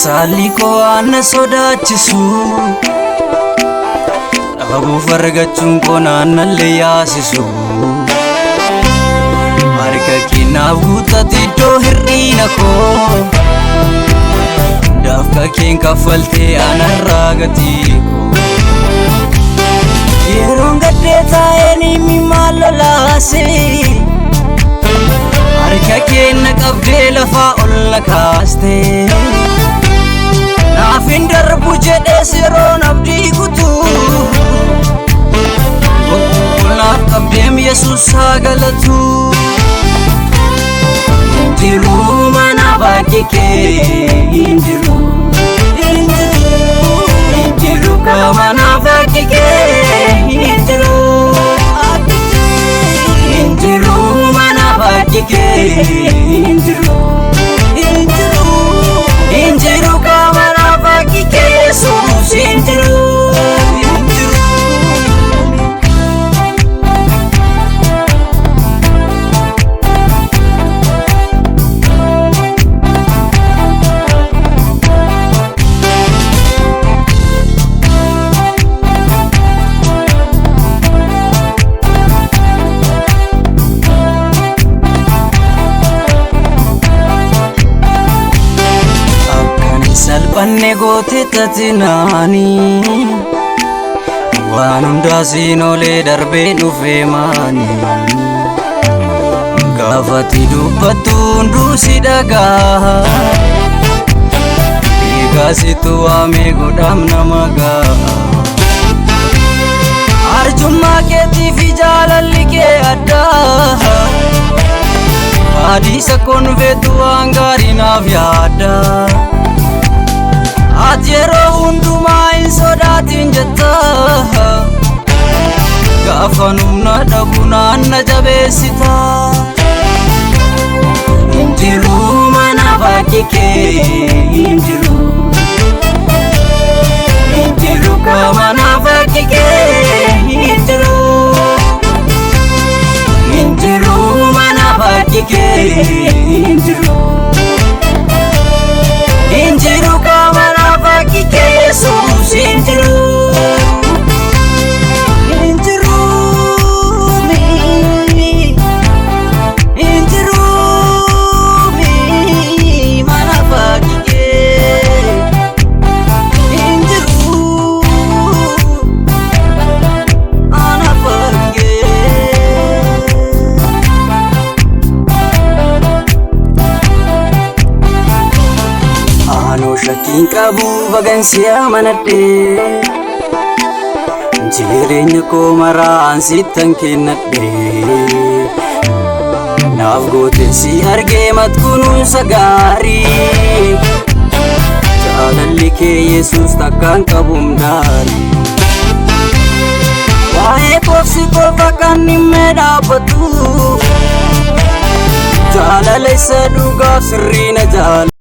Saliko ana sodaachisu dhabuuf argachuun koonaan leeyyaasisu harka keenyaaf guutate iddoo hir'ina koo dafqa keen kaffaltee anarraa gatii koo yeroon gaddee taa'een maal lolaase harka keenya qabdee lafaa ol na kaaste naafin darbu jedhee siroon abdii kutuu naaf qabdeem Yesuus haa galatu hinjiru mana bakkee kee hinjiru mana bakkee kee hinjiru mana bakkee kee hinjiru mana bakkee kee Yesuus hinjiru. Salphanne goote tatinani waan hundaasiin olee darbee dhufee maani gaafati dubbattu hunduu si dhagaa eegaasitu waamee godhaam nama ga'a arjummaa keetii fi jaalalli kee addaa adiisa konfeetu waan gaarii naaf yaadda Atjero hundumaa hin sodaatin jetta gaafa numna dhabu naanna jabeessita hinjiru mana bakkee kee hinjiru mana bakkee kee hinjiru mana bakkee kee hinjiru mana bakkee kee Yesuus hinjiru mana bakkee kee mana bakkee Ano shakkiin qabu bagansi amanadhee jireenya koo maraan sittan kennadhee naaf goote si argee matkunuunsa gaarii jaalalli kee Yesuus takkaan qabuun daarii waa'ee koofsi qofa kan himmee dhaabbatu jaalala isa dhugaaf sirriina jaala